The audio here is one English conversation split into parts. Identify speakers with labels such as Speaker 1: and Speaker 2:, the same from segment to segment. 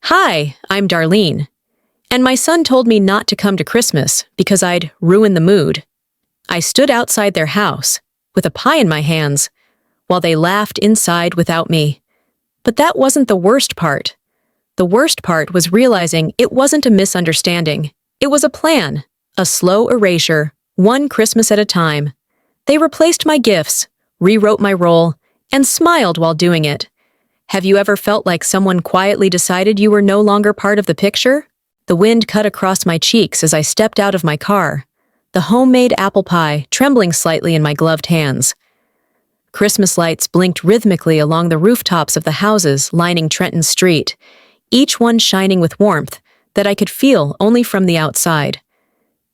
Speaker 1: Hi, I'm Darlene. And my son told me not to come to Christmas because I'd ruin the mood. I stood outside their house, with a pie in my hands, while they laughed inside without me. But that wasn't the worst part. The worst part was realizing it wasn't a misunderstanding. It was a plan, a slow erasure, one Christmas at a time. They replaced my gifts, rewrote my role, and smiled while doing it. Have you ever felt like someone quietly decided you were no longer part of the picture? The wind cut across my cheeks as I stepped out of my car, the homemade apple pie trembling slightly in my gloved hands. Christmas lights blinked rhythmically along the rooftops of the houses lining Trenton Street, each one shining with warmth that I could feel only from the outside.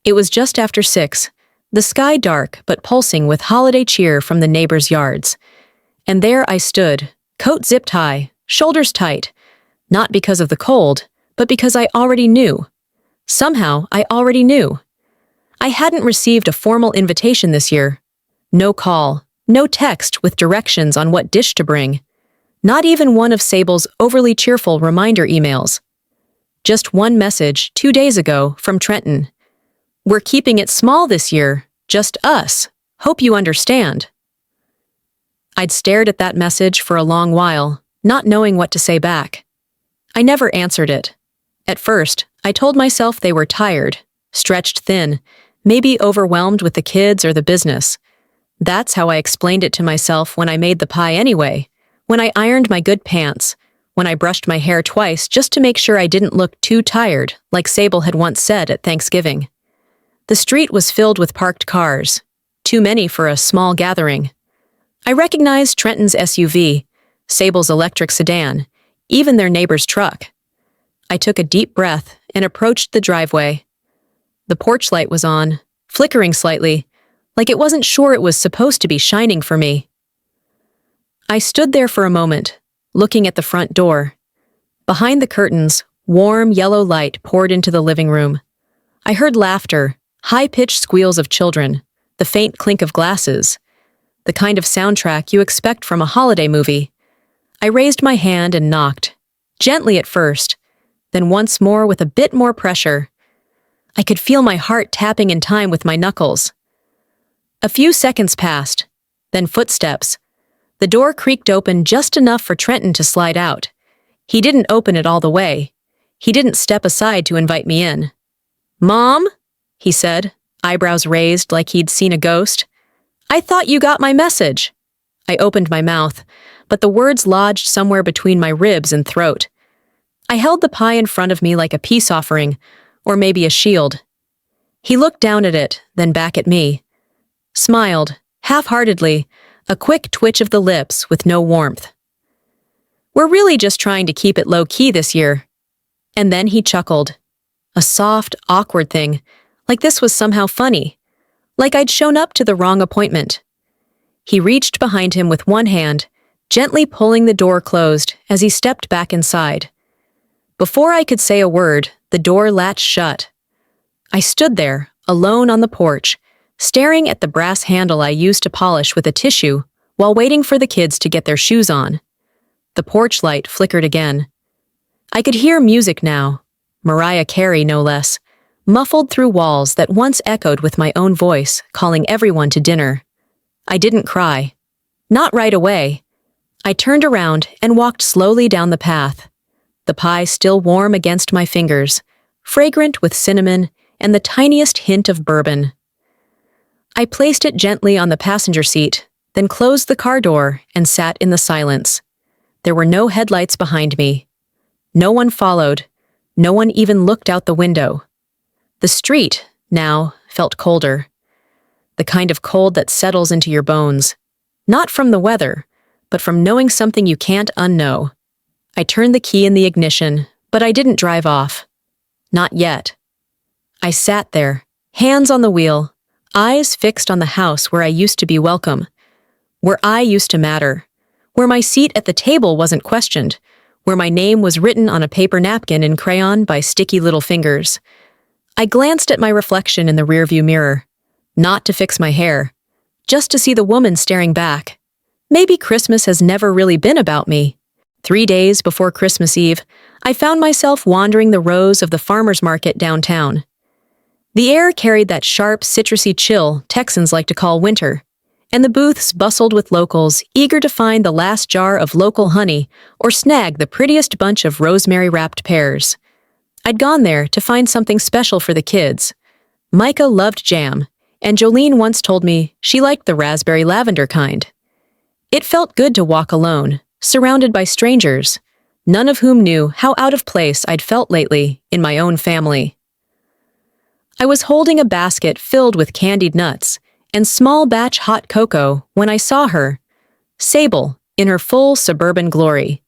Speaker 1: It was just after 6, the sky dark but pulsing with holiday cheer from the neighbors' yards. And there I stood, coat zipped high, shoulders tight, not because of the cold, but because I already knew. Somehow, I already knew. I hadn't received a formal invitation this year. No call, no text with directions on what dish to bring. Not even one of Sable's overly cheerful reminder emails. Just one message 2 days ago from Trenton. We're keeping it small this year, just us. Hope you understand. I'd stared at that message for a long while, not knowing what to say back. I never answered it. At first, I told myself they were tired, stretched thin, maybe overwhelmed with the kids or the business. That's how I explained it to myself when I made the pie anyway, when I ironed my good pants, when I brushed my hair twice just to make sure I didn't look too tired, like Sable had once said at Thanksgiving. The street was filled with parked cars, too many for a small gathering. I recognized Trenton's SUV, Sable's electric sedan, even their neighbor's truck. I took a deep breath and approached the driveway. The porch light was on, flickering slightly, like it wasn't sure it was supposed to be shining for me. I stood there for a moment, looking at the front door. Behind the curtains, warm yellow light poured into the living room. I heard laughter, high-pitched squeals of children, the faint clink of glasses, the kind of soundtrack you expect from a holiday movie. I raised my hand and knocked, gently at first, then once more with a bit more pressure. I could feel my heart tapping in time with my knuckles. A few seconds passed, then footsteps. The door creaked open just enough for Trenton to slide out. He didn't open it all the way. He didn't step aside to invite me in. "Mom?" he said, eyebrows raised like he'd seen a ghost. "I thought you got my message." I opened my mouth, but the words lodged somewhere between my ribs and throat. I held the pie in front of me like a peace offering, or maybe a shield. He looked down at it, then back at me. Smiled, half-heartedly, a quick twitch of the lips with no warmth. "We're really just trying to keep it low-key this year." And then he chuckled. A soft, awkward thing, like this was somehow funny, like I'd shown up to the wrong appointment. He reached behind him with one hand, gently pulling the door closed as he stepped back inside. Before I could say a word, the door latched shut. I stood there, alone on the porch, staring at the brass handle I used to polish with a tissue while waiting for the kids to get their shoes on. The porch light flickered again. I could hear music now, Mariah Carey no less, muffled through walls that once echoed with my own voice, calling everyone to dinner. I didn't cry. Not right away. I turned around and walked slowly down the path, the pie still warm against my fingers, fragrant with cinnamon and the tiniest hint of bourbon. I placed it gently on the passenger seat, then closed the car door and sat in the silence. There were no headlights behind me. No one followed. No one even looked out the window. The street, now, felt colder. The kind of cold that settles into your bones. Not from the weather, but from knowing something you can't unknow. I turned the key in the ignition, but I didn't drive off. Not yet. I sat there, hands on the wheel, eyes fixed on the house where I used to be welcome, where I used to matter, where my seat at the table wasn't questioned, where my name was written on a paper napkin in crayon by sticky little fingers. I glanced at my reflection in the rearview mirror, not to fix my hair, just to see the woman staring back. Maybe Christmas has never really been about me. 3 days before Christmas Eve, I found myself wandering the rows of the farmer's market downtown. The air carried that sharp, citrusy chill Texans like to call winter, and the booths bustled with locals eager to find the last jar of local honey or snag the prettiest bunch of rosemary-wrapped pears. I'd gone there to find something special for the kids. Micah loved jam, and Jolene once told me she liked the raspberry lavender kind. It felt good to walk alone, surrounded by strangers, none of whom knew how out of place I'd felt lately in my own family. I was holding a basket filled with candied nuts and small batch hot cocoa when I saw her, Sable, in her full suburban glory.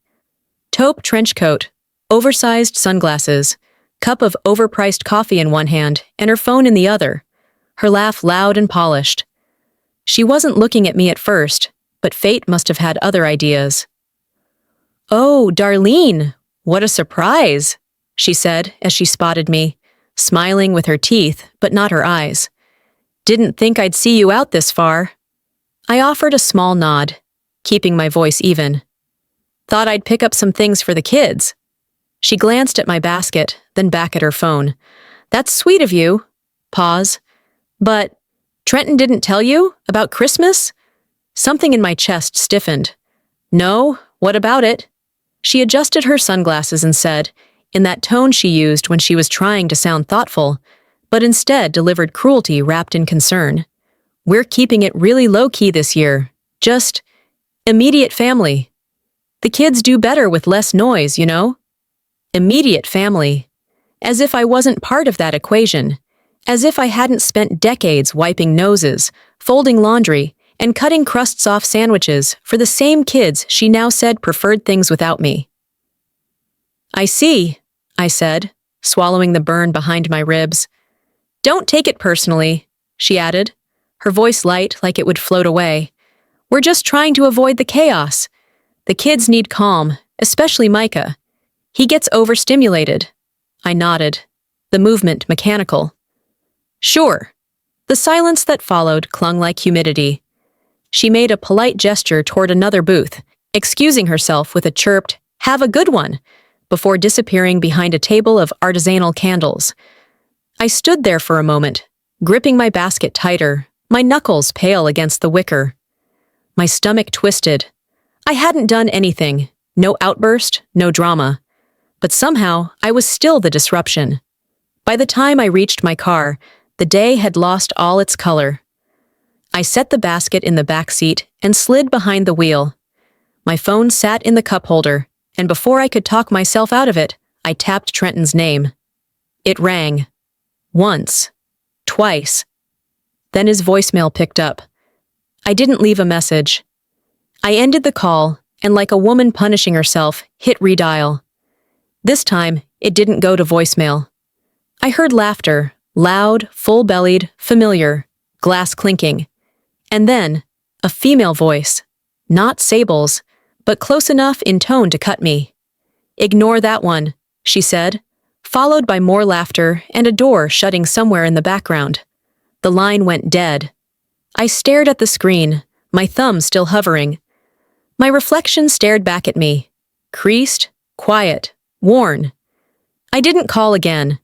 Speaker 1: Taupe trench coat, oversized sunglasses, cup of overpriced coffee in one hand and her phone in the other, her laugh loud and polished. She wasn't looking at me at first, but fate must have had other ideas. "Oh, Darlene, what a surprise," she said as she spotted me, smiling with her teeth but not her eyes. "Didn't think I'd see you out this far." I offered a small nod, keeping my voice even. "Thought I'd pick up some things for the kids." She glanced at my basket, then back at her phone. "That's sweet of you." Pause. "But Trenton didn't tell you about Christmas?" Something in my chest stiffened. "No, what about it?" She adjusted her sunglasses and said, in that tone she used when she was trying to sound thoughtful, but instead delivered cruelty wrapped in concern. "We're keeping it really low-key this year. Just immediate family. The kids do better with less noise, you know?" Immediate family. As if I wasn't part of that equation. As if I hadn't spent decades wiping noses, folding laundry, and cutting crusts off sandwiches for the same kids she now said preferred things without me. "I see," I said, swallowing the burn behind my ribs. "Don't take it personally," she added, her voice light like it would float away. "We're just trying to avoid the chaos. The kids need calm, especially Micah. He gets overstimulated." I nodded, the movement mechanical. "Sure." The silence that followed clung like humidity. She made a polite gesture toward another booth, excusing herself with a chirped, "Have a good one," before disappearing behind a table of artisanal candles. I stood there for a moment, gripping my basket tighter, my knuckles pale against the wicker. My stomach twisted. I hadn't done anything, no outburst, no drama. But somehow, I was still the disruption. By the time I reached my car, the day had lost all its color. I set the basket in the back seat and slid behind the wheel. My phone sat in the cup holder, and before I could talk myself out of it, I tapped Trenton's name. It rang. Once. Twice. Then his voicemail picked up. I didn't leave a message. I ended the call, and like a woman punishing herself, hit redial. This time, it didn't go to voicemail. I heard laughter, loud, full-bellied, familiar, glass clinking. And then, a female voice, not Sable's, but close enough in tone to cut me. "Ignore that one," she said, followed by more laughter and a door shutting somewhere in the background. The line went dead. I stared at the screen, my thumb still hovering. My reflection stared back at me, creased, quiet, worn. I didn't call again.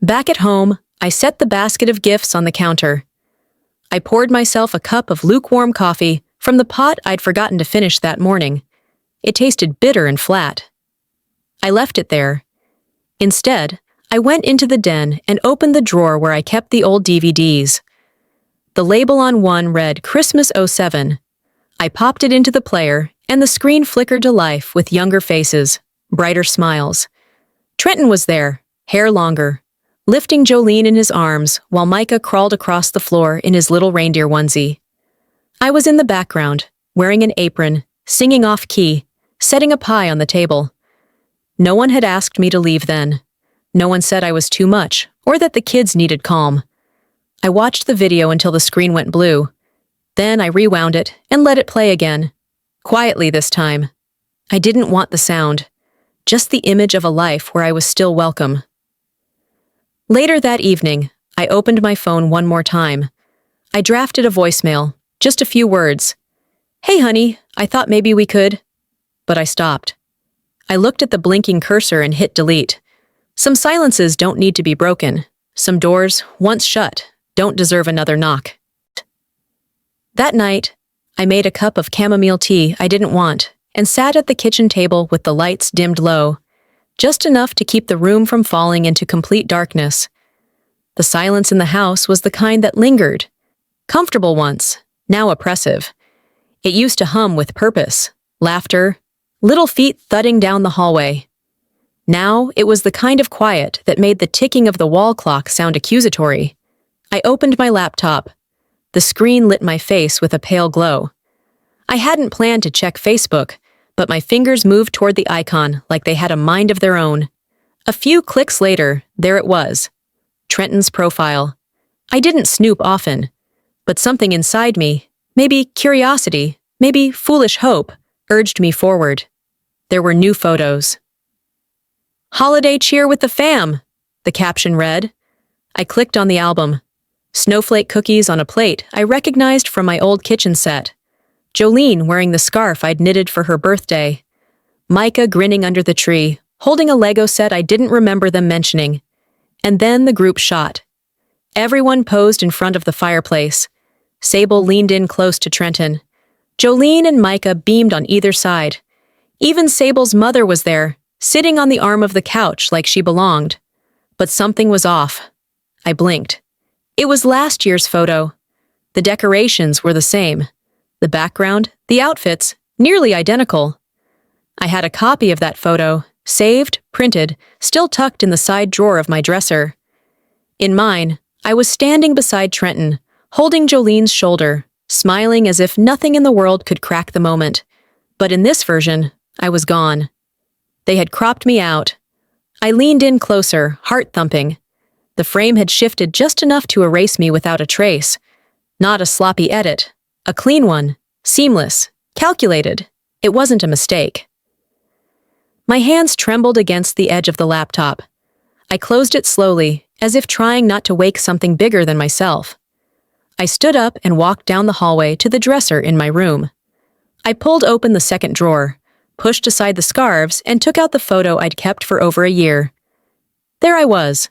Speaker 1: Back at home, I set the basket of gifts on the counter. I poured myself a cup of lukewarm coffee from the pot I'd forgotten to finish that morning. It tasted bitter and flat. I left it there. Instead, I went into the den and opened the drawer where I kept the old DVDs. The label on one read Christmas '07. I popped it into the player, and the screen flickered to life with younger faces, brighter smiles. Trenton was there, hair longer, lifting Jolene in his arms while Micah crawled across the floor in his little reindeer onesie. I was in the background, wearing an apron, singing off-key, setting a pie on the table. No one had asked me to leave then. No one said I was too much, or that the kids needed calm. I watched the video until the screen went blue. Then I rewound it and let it play again. Quietly this time. I didn't want the sound, just the image of a life where I was still welcome. Later that evening, I opened my phone one more time. I drafted a voicemail, just a few words. "Hey honey, I thought maybe we could..." But I stopped. I looked at the blinking cursor and hit delete. Some silences don't need to be broken. Some doors, once shut, don't deserve another knock. That night, I made a cup of chamomile tea I didn't want and sat at the kitchen table with the lights dimmed low, just enough to keep the room from falling into complete darkness. The silence in the house was the kind that lingered, comfortable once, now oppressive. It used to hum with purpose, laughter, little feet thudding down the hallway. Now it was the kind of quiet that made the ticking of the wall clock sound accusatory. I opened my laptop. The screen lit my face with a pale glow. I hadn't planned to check Facebook, but my fingers moved toward the icon like they had a mind of their own. A few clicks later, there it was. Trenton's profile. I didn't snoop often, but something inside me, maybe curiosity, maybe foolish hope, urged me forward. There were new photos. "Holiday cheer with the fam," the caption read. I clicked on the album. Snowflake cookies on a plate I recognized from my old kitchen set. Jolene wearing the scarf I'd knitted for her birthday. Micah grinning under the tree, holding a Lego set I didn't remember them mentioning. And then the group shot. Everyone posed in front of the fireplace. Sable leaned in close to Trenton. Jolene and Micah beamed on either side. Even Sable's mother was there, sitting on the arm of the couch like she belonged. But something was off. I blinked. It was last year's photo. The decorations were the same. The background, the outfits, nearly identical. I had a copy of that photo, saved, printed, still tucked in the side drawer of my dresser. In mine, I was standing beside Trenton, holding Jolene's shoulder, smiling as if nothing in the world could crack the moment. But in this version, I was gone. They had cropped me out. I leaned in closer, heart thumping. The frame had shifted just enough to erase me without a trace. Not a sloppy edit. A clean one. Seamless. Calculated. It wasn't a mistake. My hands trembled against the edge of the laptop. I closed it slowly, as if trying not to wake something bigger than myself. I stood up and walked down the hallway to the dresser in my room. I pulled open the second drawer, pushed aside the scarves, and took out the photo I'd kept for over a year. There I was.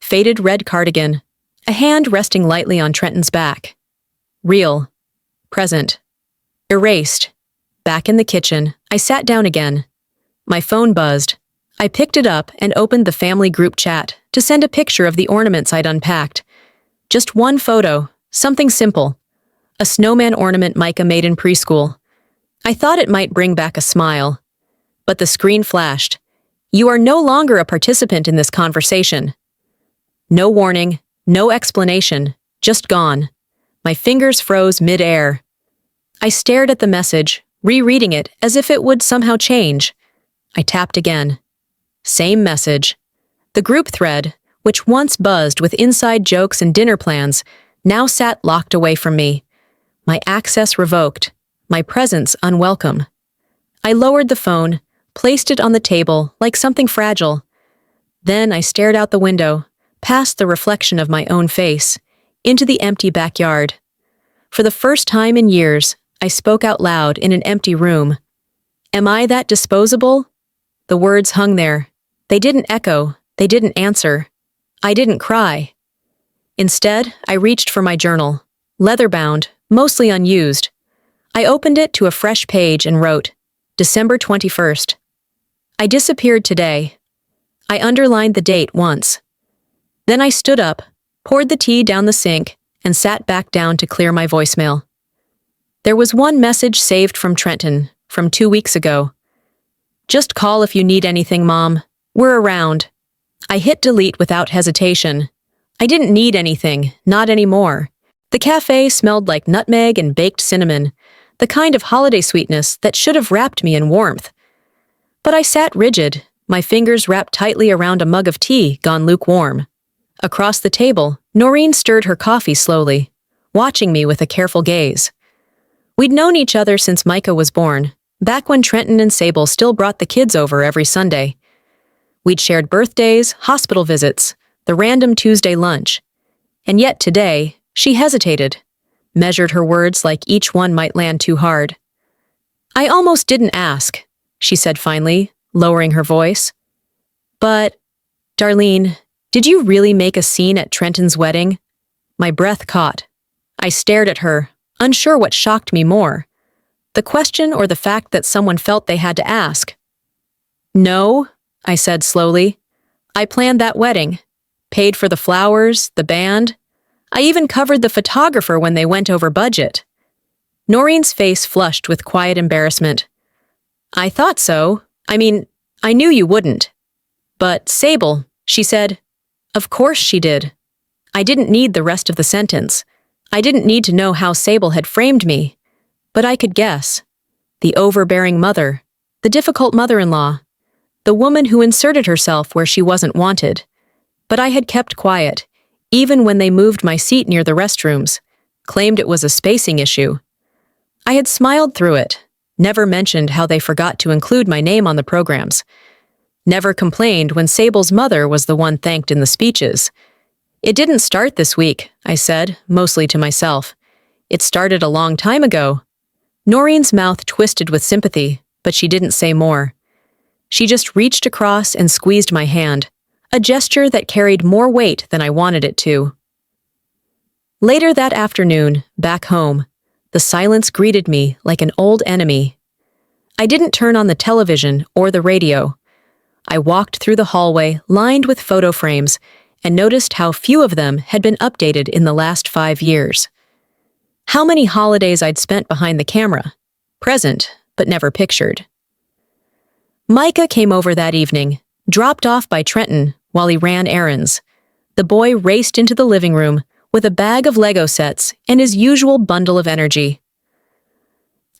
Speaker 1: Faded red cardigan, a hand resting lightly on Trenton's back. Real. Present. Erased. Back in the kitchen, I sat down again. My phone buzzed. I picked it up and opened the family group chat to send a picture of the ornaments I'd unpacked. Just one photo, something simple. A snowman ornament Micah made in preschool. I thought it might bring back a smile. But the screen flashed. "You are no longer a participant in this conversation." No warning, no explanation, just gone. My fingers froze mid-air. I stared at the message, rereading it as if it would somehow change. I tapped again. Same message. The group thread, which once buzzed with inside jokes and dinner plans, now sat locked away from me. My access revoked, my presence unwelcome. I lowered the phone, placed it on the table like something fragile. Then I stared out the window, past the reflection of my own face, into the empty backyard. For the first time in years, I spoke out loud in an empty room. Am I that disposable? The words hung there. They didn't echo. They didn't answer. I didn't cry. Instead, I reached for my journal, leather-bound, mostly unused. I opened it to a fresh page and wrote, December 21st. I disappeared today. I underlined the date once. Then I stood up, poured the tea down the sink, and sat back down to clear my voicemail. There was one message saved from Trenton, from 2 weeks ago. "Just call if you need anything, Mom. We're around." I hit delete without hesitation. I didn't need anything, not anymore. The cafe smelled like nutmeg and baked cinnamon, the kind of holiday sweetness that should have wrapped me in warmth. But I sat rigid, my fingers wrapped tightly around a mug of tea gone lukewarm. Across the table, Noreen stirred her coffee slowly, watching me with a careful gaze. We'd known each other since Micah was born, back when Trenton and Sable still brought the kids over every Sunday. We'd shared birthdays, hospital visits, the random Tuesday lunch. And yet today, she hesitated, measured her words like each one might land too hard. "I almost didn't ask," she said finally, lowering her voice. But, Darlene, did you really make a scene at Trenton's wedding? My breath caught. I stared at her, unsure what shocked me more, the question or the fact that someone felt they had to ask. No, I said slowly. I planned that wedding, paid for the flowers, the band. I even covered the photographer when they went over budget. Noreen's face flushed with quiet embarrassment. I thought so. I mean, I knew you wouldn't. But Sable, she said. Of course she did. I didn't need the rest of the sentence. I didn't need to know how Sable had framed me. But I could guess. The overbearing mother, the difficult mother-in-law, the woman who inserted herself where she wasn't wanted. But I had kept quiet, even when they moved my seat near the restrooms, claimed it was a spacing issue. I had smiled through it, never mentioned how they forgot to include my name on the programs, never complained when Sable's mother was the one thanked in the speeches. It didn't start this week, I said, mostly to myself. It started a long time ago. Noreen's mouth twisted with sympathy, but she didn't say more. She just reached across and squeezed my hand, a gesture that carried more weight than I wanted it to. Later that afternoon, back home, the silence greeted me like an old enemy. I didn't turn on the television or the radio. I walked through the hallway lined with photo frames and noticed how few of them had been updated in the last 5 years. How many holidays I'd spent behind the camera, present but never pictured. Micah came over that evening, dropped off by Trenton while he ran errands. The boy raced into the living room with a bag of Lego sets and his usual bundle of energy.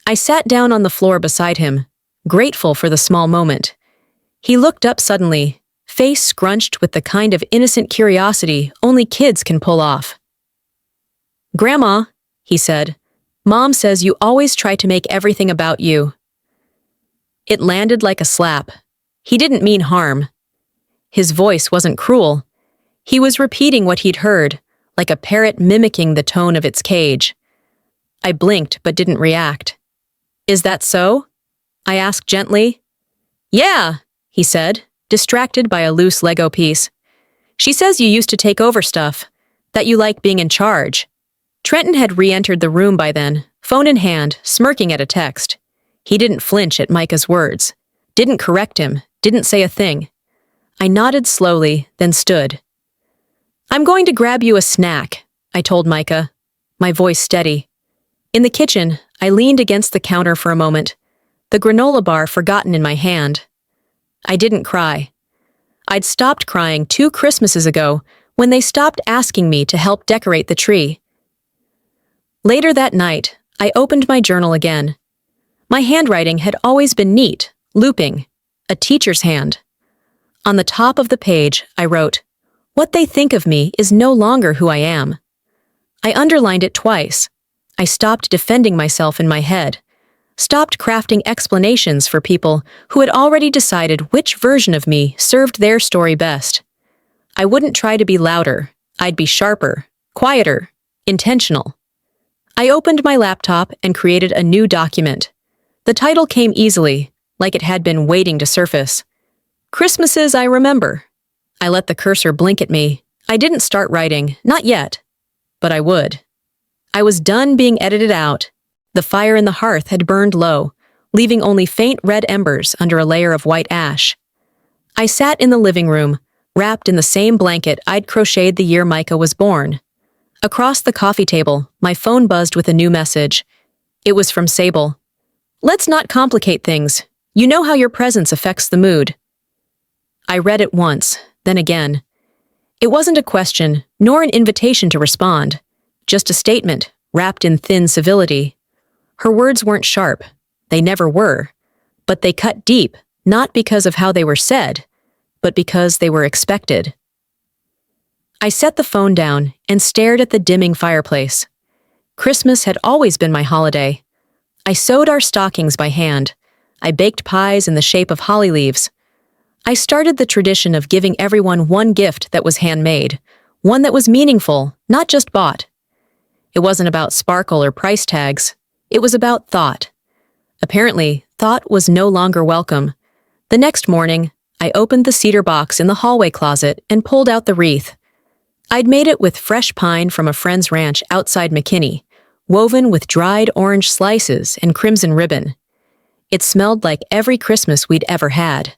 Speaker 1: I sat down on the floor beside him, grateful for the small moment. He looked up suddenly, face scrunched with the kind of innocent curiosity only kids can pull off. "Grandma," he said, "Mom says you always try to make everything about you." It landed like a slap. He didn't mean harm. His voice wasn't cruel. He was repeating what he'd heard, like a parrot mimicking the tone of its cage. I blinked but didn't react. "Is that so?" I asked gently. "Yeah," he said, distracted by a loose Lego piece. "She says you used to take over stuff, that you like being in charge." Trenton had re-entered the room by then, phone in hand, smirking at a text. He didn't flinch at Micah's words, didn't correct him, didn't say a thing. I nodded slowly, then stood. "I'm going to grab you a snack," I told Micah, my voice steady. In the kitchen, I leaned against the counter for a moment, the granola bar forgotten in my hand. I didn't cry. I'd stopped crying 2 Christmases ago when they stopped asking me to help decorate the tree. Later that night, I opened my journal again. My handwriting had always been neat, looping, a teacher's hand. On the top of the page, I wrote, "What they think of me is no longer who I am." I underlined it twice. I stopped defending myself in my head, stopped crafting explanations for people who had already decided which version of me served their story best. I wouldn't try to be louder. I'd be sharper, quieter, intentional. I opened my laptop and created a new document. The title came easily, like it had been waiting to surface. Christmases I Remember. I let the cursor blink at me. I didn't start writing, not yet. But I would. I was done being edited out. The fire in the hearth had burned low, leaving only faint red embers under a layer of white ash. I sat in the living room, wrapped in the same blanket I'd crocheted the year Micah was born. Across the coffee table, my phone buzzed with a new message. It was from Sable. "Let's not complicate things. You know how your presence affects the mood." I read it once, then again. It wasn't a question, nor an invitation to respond, just a statement, wrapped in thin civility. Her words weren't sharp. They never were. But they cut deep, not because of how they were said, but because they were expected. I set the phone down and stared at the dimming fireplace. Christmas had always been my holiday. I sewed our stockings by hand. I baked pies in the shape of holly leaves. I started the tradition of giving everyone one gift that was handmade, one that was meaningful, not just bought. It wasn't about sparkle or price tags. It was about thought. Apparently, thought was no longer welcome. The next morning, I opened the cedar box in the hallway closet and pulled out the wreath. I'd made it with fresh pine from a friend's ranch outside McKinney, woven with dried orange slices and crimson ribbon. It smelled like every Christmas we'd ever had.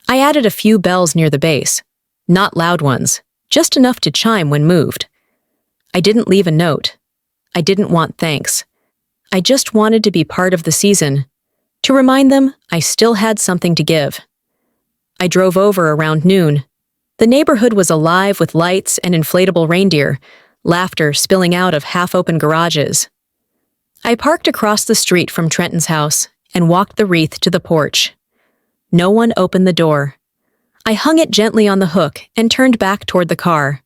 Speaker 1: I added a few bells near the base, not loud ones, just enough to chime when moved. I didn't leave a note. I didn't want thanks. I just wanted to be part of the season, to remind them I still had something to give. I drove over around noon. The neighborhood was alive with lights and inflatable reindeer, laughter spilling out of half-open garages. I parked across the street from Trenton's house and walked the wreath to the porch. No one opened the door. I hung it gently on the hook and turned back toward the car.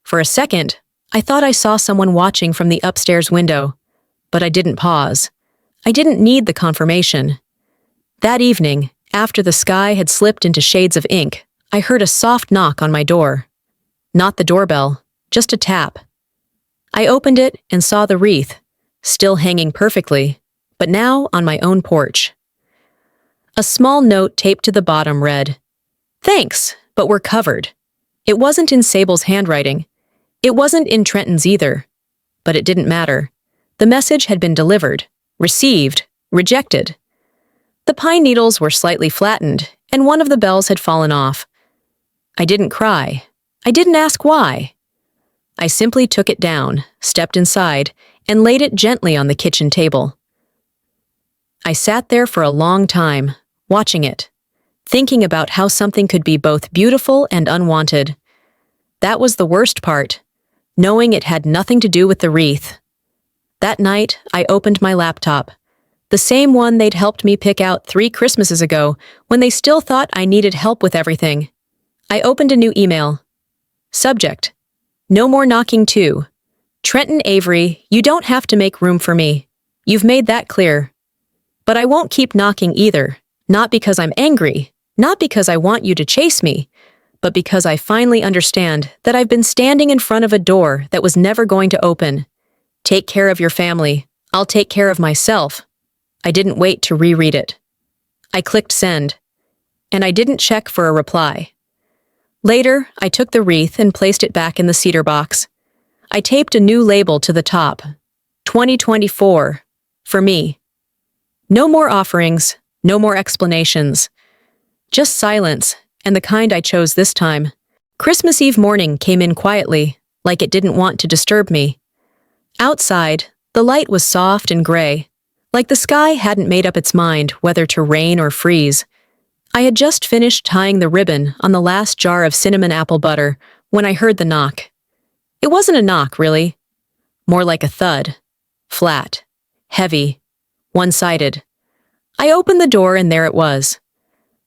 Speaker 1: For a second, I thought I saw someone watching from the upstairs window, but I didn't pause. I didn't need the confirmation. That evening, after the sky had slipped into shades of ink, I heard a soft knock on my door. Not the doorbell, just a tap. I opened it and saw the wreath, still hanging perfectly, but now on my own porch. A small note taped to the bottom read, "Thanks, but we're covered." It wasn't in Sable's handwriting. It wasn't in Trenton's either. But it didn't matter. The message had been delivered, received, rejected. The pine needles were slightly flattened, and one of the bells had fallen off. I didn't cry. I didn't ask why. I simply took it down, stepped inside, and laid it gently on the kitchen table. I sat there for a long time, watching it, thinking about how something could be both beautiful and unwanted. That was the worst part, knowing it had nothing to do with the wreath. That night, I opened my laptop, the same one they'd helped me pick out 3 Christmases ago when they still thought I needed help with everything. I opened a new email. Subject: No more knocking too. Trenton Avery, you don't have to make room for me. You've made that clear. But I won't keep knocking either, not because I'm angry, not because I want you to chase me, but because I finally understand that I've been standing in front of a door that was never going to open. Take care of your family. I'll take care of myself. I didn't wait to reread it. I clicked send, and I didn't check for a reply. Later, I took the wreath and placed it back in the cedar box. I taped a new label to the top. 2024. For me. No more offerings, no more explanations. Just silence, and the kind I chose this time. Christmas Eve morning came in quietly, like it didn't want to disturb me. Outside, the light was soft and gray, like the sky hadn't made up its mind whether to rain or freeze. I had just finished tying the ribbon on the last jar of cinnamon apple butter when I heard the knock. It wasn't a knock, really. More like a thud. Flat. Heavy. One-sided. I opened the door and there it was.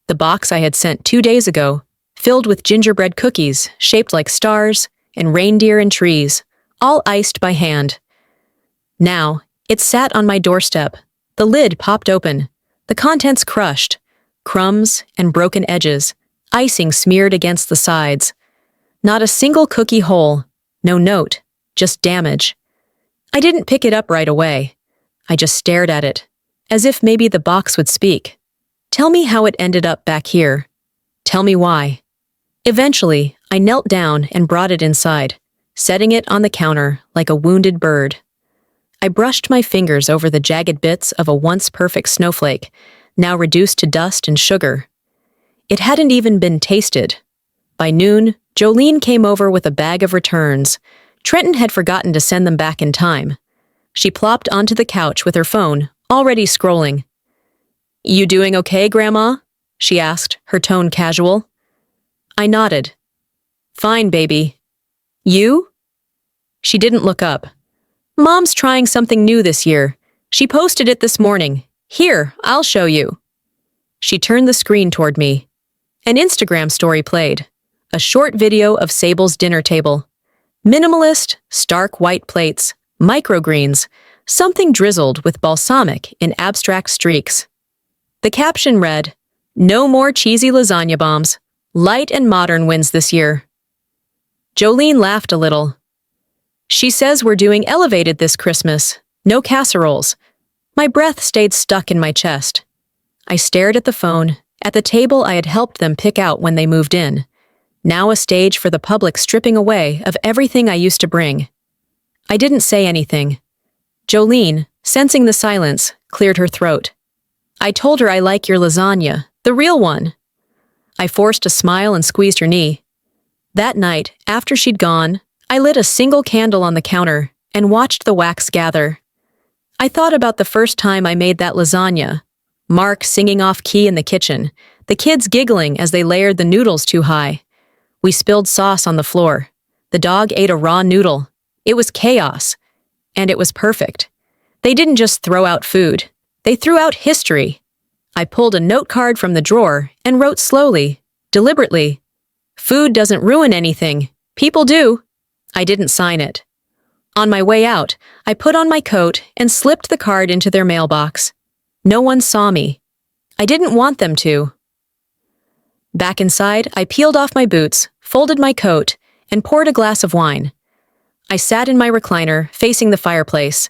Speaker 1: The box I had sent 2 days ago, filled with gingerbread cookies shaped like stars and reindeer and trees, all iced by hand. Now, it sat on my doorstep. The lid popped open. The contents crushed. Crumbs and broken edges, icing smeared against the sides. Not a single cookie whole, no note, just damage. I didn't pick it up right away. I just stared at it, as if maybe the box would speak. Tell me how it ended up back here. Tell me why. Eventually, I knelt down and brought it inside, setting it on the counter like a wounded bird. I brushed my fingers over the jagged bits of a once perfect snowflake, now reduced to dust and sugar. It hadn't even been tasted. By noon, Jolene came over with a bag of returns. Trenton had forgotten to send them back in time. She plopped onto the couch with her phone, already scrolling. "You doing okay, Grandma?" she asked, her tone casual. I nodded. "Fine, baby. You?" She didn't look up. "Mom's trying something new this year. She posted it this morning. Here, I'll show you." She turned the screen toward me. An Instagram story played. A short video of Sable's dinner table. Minimalist, stark white plates, microgreens, something drizzled with balsamic in abstract streaks. The caption read, "No more cheesy lasagna bombs. Light and modern wins this year." Jolene laughed a little. "She says we're doing elevated this Christmas. No casseroles." My breath stayed stuck in my chest. I stared at the phone at the table I had helped them pick out when they moved in. Now a stage for the public stripping away of everything I used to bring. I didn't say anything. Jolene, sensing the silence, cleared her throat. I told her I like your lasagna, the real one. I forced a smile and squeezed her knee. That night, after she'd gone, I lit a single candle on the counter and watched the wax gather. I thought about the first time I made that lasagna. Mark singing off-key in the kitchen, the kids giggling as they layered the noodles too high. We spilled sauce on the floor. The dog ate a raw noodle. It was chaos. And it was perfect. They didn't just throw out food. They threw out history. I pulled a note card from the drawer and wrote slowly, deliberately. Food doesn't ruin anything. People do. I didn't sign it. On my way out, I put on my coat and slipped the card into their mailbox. No one saw me. I didn't want them to. Back inside, I peeled off my boots, folded my coat, and poured a glass of wine. I sat in my recliner, facing the fireplace.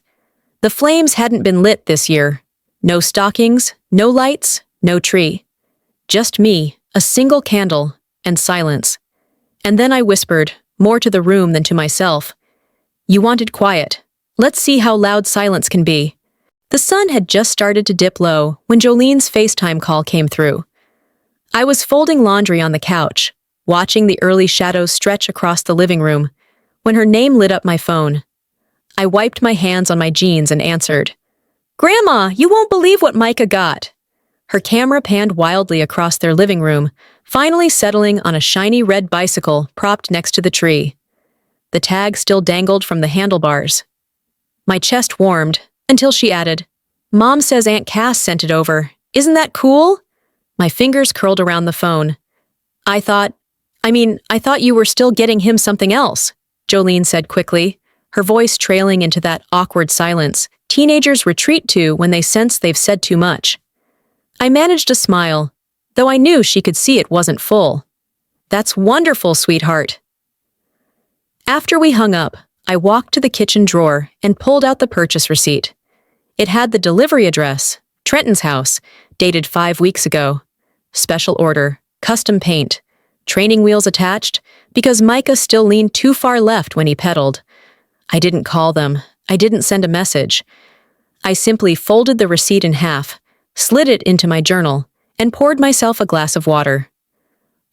Speaker 1: The flames hadn't been lit this year. No stockings, no lights, no tree. Just me, a single candle, and silence. And then I whispered, more to the room than to myself. You wanted quiet. Let's see how loud silence can be. The sun had just started to dip low when Jolene's FaceTime call came through. I was folding laundry on the couch, watching the early shadows stretch across the living room, when her name lit up my phone. I wiped my hands on my jeans and answered. Grandma, you won't believe what Micah got. Her camera panned wildly across their living room, finally settling on a shiny red bicycle propped next to the tree. The tag still dangled from the handlebars. My chest warmed until she added, Mom says Aunt Cass sent it over. Isn't that cool? My fingers curled around the phone. I thought you were still getting him something else, Jolene said quickly, her voice trailing into that awkward silence teenagers retreat to when they sense they've said too much. I managed a smile, though I knew she could see it wasn't full. That's wonderful, sweetheart. After we hung up, I walked to the kitchen drawer and pulled out the purchase receipt. It had the delivery address, Trenton's house, dated 5 weeks ago. Special order, custom paint, training wheels attached, because Micah still leaned too far left when he pedaled. I didn't call them. I didn't send a message. I simply folded the receipt in half, slid it into my journal, and poured myself a glass of water.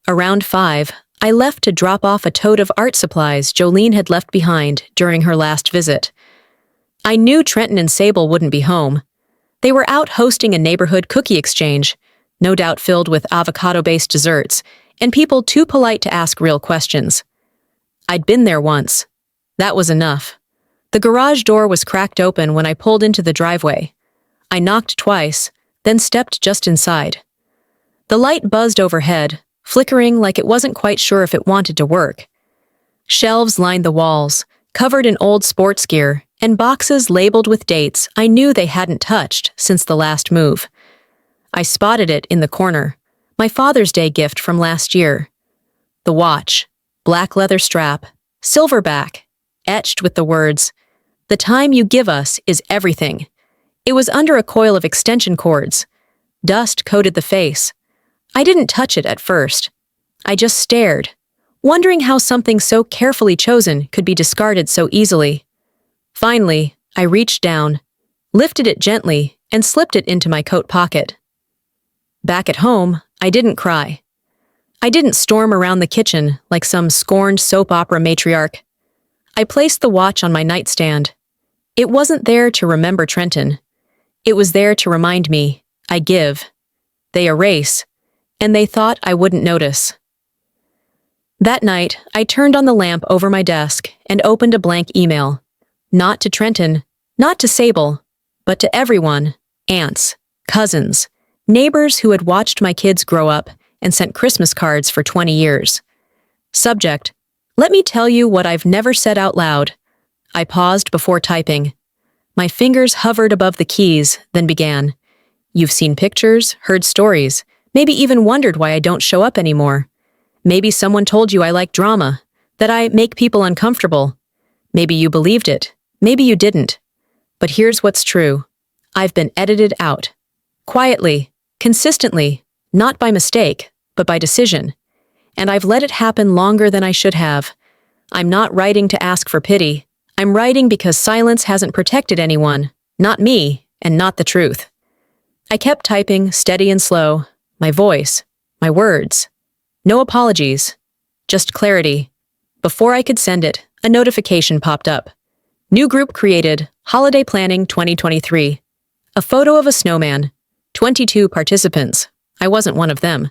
Speaker 1: Around 5, I left to drop off a tote of art supplies Jolene had left behind during her last visit. I knew Trenton and Sable wouldn't be home. They were out hosting a neighborhood cookie exchange, no doubt filled with avocado-based desserts, and people too polite to ask real questions. I'd been there once. That was enough. The garage door was cracked open when I pulled into the driveway. I knocked twice, then stepped just inside. The light buzzed overhead, flickering like it wasn't quite sure if it wanted to work. Shelves lined the walls, covered in old sports gear, and boxes labeled with dates I knew they hadn't touched since the last move. I spotted it in the corner, my Father's Day gift from last year. The watch, black leather strap, silver back, etched with the words, "The time you give us is everything." It was under a coil of extension cords. Dust coated the face. I didn't touch it at first. I just stared, wondering how something so carefully chosen could be discarded so easily. Finally, I reached down, lifted it gently, and slipped it into my coat pocket. Back at home, I didn't cry. I didn't storm around the kitchen like some scorned soap opera matriarch. I placed the watch on my nightstand. It wasn't there to remember Trenton. It was there to remind me, I give. They erase, and they thought I wouldn't notice. That night, I turned on the lamp over my desk and opened a blank email. Not to Trenton, not to Sable, but to everyone, aunts, cousins, neighbors who had watched my kids grow up and sent Christmas cards for 20 years. Subject, let me tell you what I've never said out loud. I paused before typing. My fingers hovered above the keys, then began. You've seen pictures, heard stories, maybe even wondered why I don't show up anymore. Maybe someone told you I like drama, that I make people uncomfortable. Maybe you believed it, maybe you didn't. But here's what's true. I've been edited out. Quietly, consistently, Not by mistake, but by decision. And I've let it happen longer than I should have. I'm not writing to ask for pity. I'm writing because silence hasn't protected anyone. Not me, and not the truth. I kept typing, steady and slow. My voice. My words. No apologies. Just clarity. Before I could send it, a notification popped up. New group created, Holiday Planning 2023. A photo of a snowman. 22 participants. I wasn't one of them.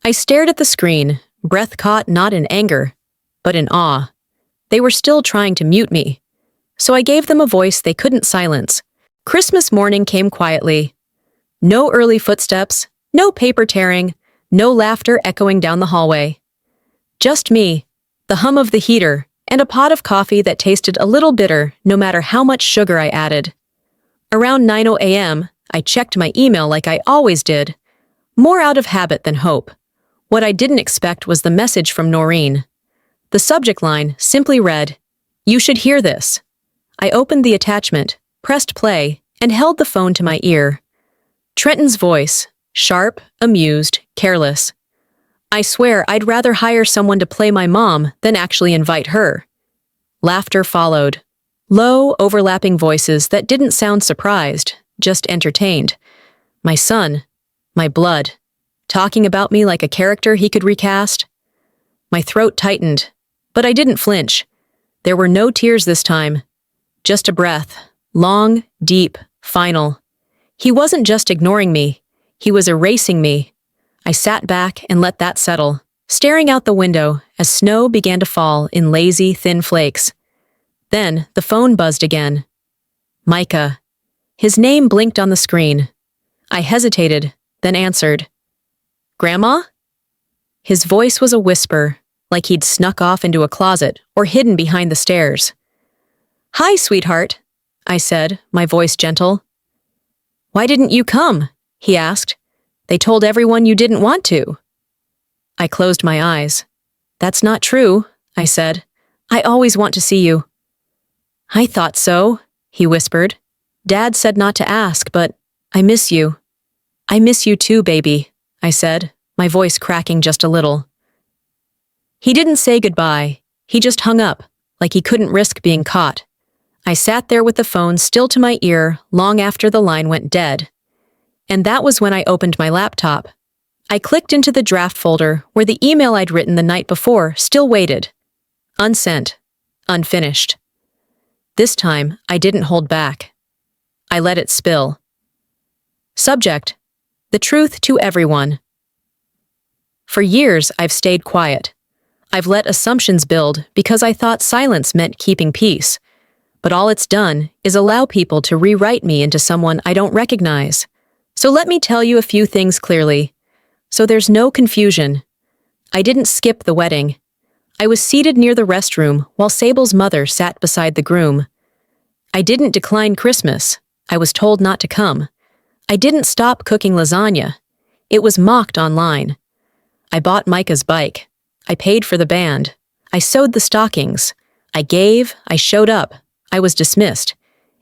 Speaker 1: I stared at the screen, breath caught not in anger, but in awe. They were still trying to mute me. So I gave them a voice they couldn't silence. Christmas morning came quietly. No early footsteps, no paper tearing, no laughter echoing down the hallway. Just me, the hum of the heater, and a pot of coffee that tasted a little bitter no matter how much sugar I added. Around 9 a.m., I checked my email like I always did, more out of habit than hope. What I didn't expect was the message from Noreen. The subject line simply read, "You should hear this." I opened the attachment, pressed play, and held the phone to my ear. Trenton's voice, sharp, amused, careless. I swear I'd rather hire someone to play my mom than actually invite her. Laughter followed. Low, overlapping voices that didn't sound surprised, just entertained. My son, my blood, talking about me like a character he could recast. My throat tightened, but I didn't flinch. There were no tears this time. Just a breath, long, deep, final. He wasn't just ignoring me, he was erasing me. I sat back and let that settle, staring out the window as snow began to fall in lazy, thin flakes. Then the phone buzzed again. Micah. His name blinked on the screen. I hesitated, then answered. Grandma? His voice was a whisper, like he'd snuck off into a closet or hidden behind the stairs. Hi, sweetheart, I said, my voice gentle. Why didn't you come? He asked. They told everyone you didn't want to. I closed my eyes. That's not true, I said. I always want to see you. I thought so, he whispered. Dad said not to ask, but I miss you. I miss you too, baby, I said, my voice cracking just a little. He didn't say goodbye. He just hung up, like he couldn't risk being caught. I sat there with the phone still to my ear long after the line went dead. And that was when I opened my laptop. I clicked into the draft folder where the email I'd written the night before still waited. Unsent. Unfinished. This time, I didn't hold back. I let it spill. Subject: the truth to everyone. For years, I've stayed quiet. I've let assumptions build because I thought silence meant keeping peace. But all it's done is allow people to rewrite me into someone I don't recognize. So let me tell you a few things clearly, so there's no confusion. I didn't skip the wedding. I was seated near the restroom while Sable's mother sat beside the groom. I didn't decline Christmas. I was told not to come. I didn't stop cooking lasagna. It was mocked online. I bought Micah's bike. I paid for the band. I sewed the stockings. I gave. I showed up. I was dismissed.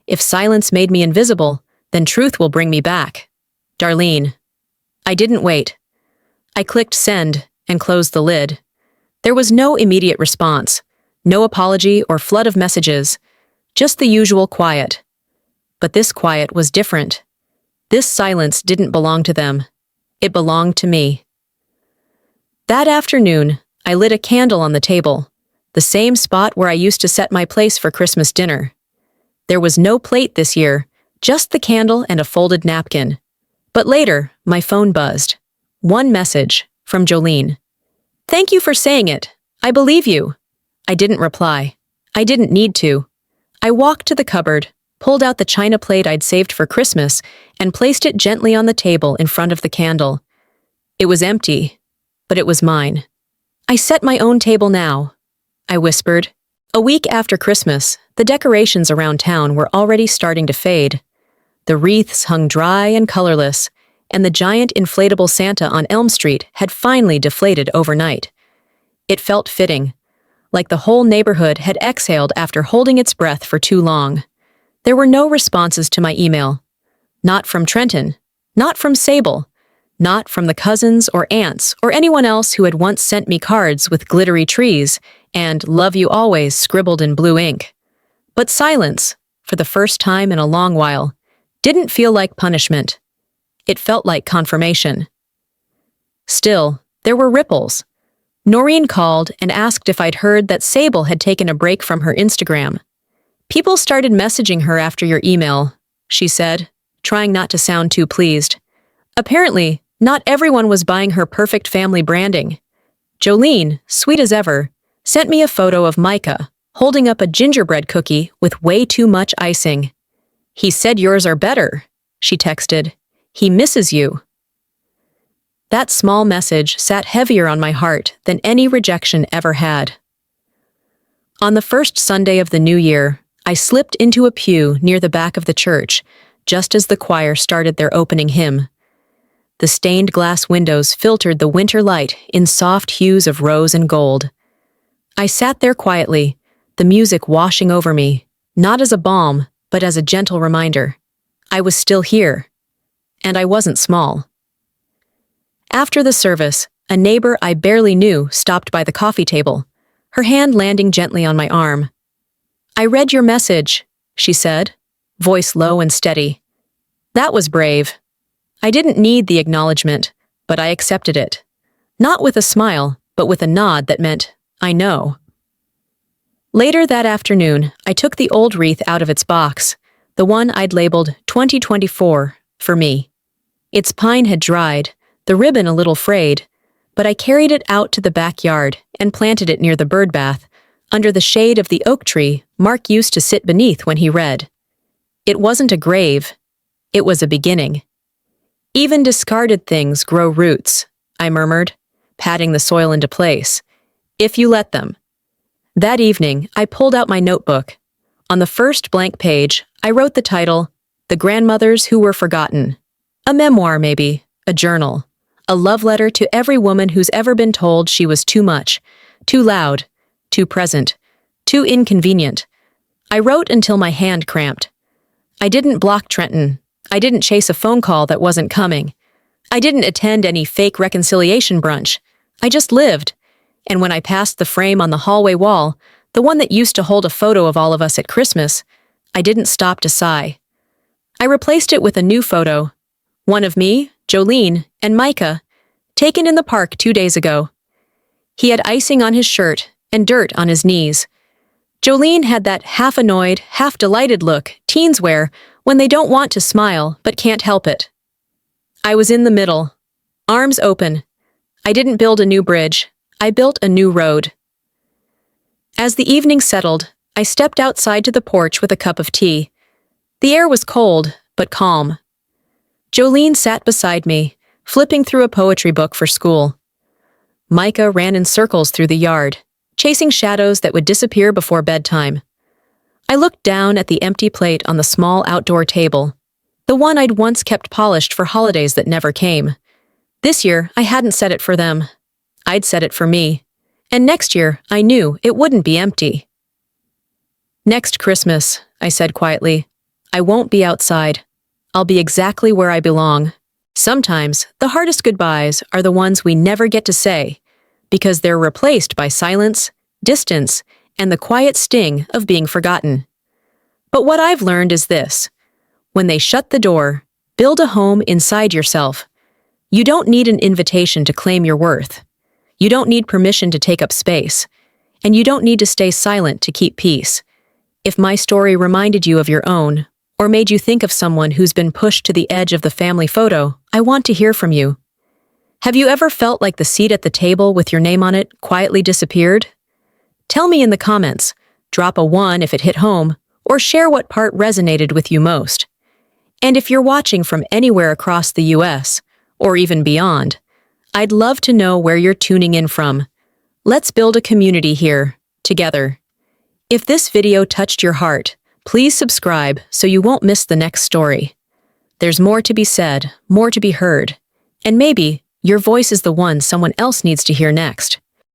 Speaker 1: If silence made me invisible, then truth will bring me back. Darlene. I didn't wait. I clicked send and closed the lid. There was no immediate response, no apology or flood of messages, just the usual quiet. But this quiet was different. This silence didn't belong to them. It belonged to me. That afternoon, I lit a candle on the table, the same spot where I used to set my place for Christmas dinner. There was no plate this year, just the candle and a folded napkin. But later, my phone buzzed. One message, from Jolene. Thank you for saying it. I believe you. I didn't reply. I didn't need to. I walked to the cupboard, pulled out the china plate I'd saved for Christmas, and placed it gently on the table in front of the candle. It was empty, but it was mine. I set my own table now, I whispered. A week after Christmas, the decorations around town were already starting to fade. The wreaths hung dry and colorless, and the giant inflatable Santa on Elm Street had finally deflated overnight. It felt fitting, like the whole neighborhood had exhaled after holding its breath for too long. There were no responses to my email. Not from Trenton, not from Sable, Not from the cousins or aunts or anyone else who had once sent me cards with glittery trees and "Love you always" scribbled in blue ink. But silence, for the first time in a long while, didn't feel like punishment. It felt like confirmation. Still, there were ripples. Noreen called and asked if I'd heard that Sable had taken a break from her Instagram. "People started messaging her after your email," she said, trying not to sound too pleased. Apparently, not everyone was buying her perfect family branding. Jolene, sweet as ever, sent me a photo of Micah holding up a gingerbread cookie with way too much icing. "He said yours are better," she texted. "He misses you." That small message sat heavier on my heart than any rejection ever had. On the first Sunday of the new year, I slipped into a pew near the back of the church, just as the choir started their opening hymn. The stained glass windows filtered the winter light in soft hues of rose and gold. I sat there quietly, the music washing over me, not as a balm, but as a gentle reminder. I was still here, and I wasn't small. After the service, a neighbor I barely knew stopped by the coffee table, her hand landing gently on my arm. "I read your message," she said, voice low and steady. That was brave. I didn't need the acknowledgement, but I accepted it. Not with a smile, but with a nod that meant, "I know." Later that afternoon, I took the old wreath out of its box, the one I'd labeled 2024 for me. Its pine had dried, the ribbon a little frayed, but I carried it out to the backyard and planted it near the bird bath, under the shade of the oak tree Mark used to sit beneath when he read. It wasn't a grave. It was a beginning. "Even discarded things grow roots," I murmured, patting the soil into place. "If you let them." That evening, I pulled out my notebook. On the first blank page, I wrote the title, "The Grandmothers Who Were Forgotten." A memoir, maybe, a journal, a love letter to every woman who's ever been told she was too much, too loud, too present, too inconvenient. I wrote until my hand cramped. I didn't block Trenton. I didn't chase a phone call that wasn't coming. I didn't attend any fake reconciliation brunch. I just lived. And when I passed the frame on the hallway wall, the one that used to hold a photo of all of us at Christmas, I didn't stop to sigh. I replaced it with a new photo, one of me, Jolene, and Micah, taken in the park 2 days ago. He had icing on his shirt and dirt on his knees. Jolene had that half-annoyed, half-delighted look teens wear when they don't want to smile but can't help it. I was in the middle, arms open. I didn't build a new bridge. I built a new road. As the evening settled, I stepped outside to the porch with a cup of tea. The air was cold, but calm. Jolene sat beside me, flipping through a poetry book for school. Micah ran in circles through the yard, chasing shadows that would disappear before bedtime. I looked down at the empty plate on the small outdoor table, the one I'd once kept polished for holidays that never came. This year, I hadn't set it for them. I'd set it for me. And next year, I knew it wouldn't be empty. "Next Christmas," I said quietly, "I won't be outside. I'll be exactly where I belong." Sometimes, the hardest goodbyes are the ones we never get to say, because they're replaced by silence, distance, and the quiet sting of being forgotten. But what I've learned is this: when they shut the door, build a home inside yourself. You don't need an invitation to claim your worth. You don't need permission to take up space. And you don't need to stay silent to keep peace. If my story reminded you of your own, or made you think of someone who's been pushed to the edge of the family photo, I want to hear from you. Have you ever felt like the seat at the table with your name on it quietly disappeared? Tell me in the comments, drop a 1 if it hit home, or share what part resonated with you most. And if you're watching from anywhere across the US, or even beyond, I'd love to know where you're tuning in from. Let's build a community here, together. If this video touched your heart, please subscribe so you won't miss the next story. There's more to be said, more to be heard, and maybe your voice is the one someone else needs to hear next.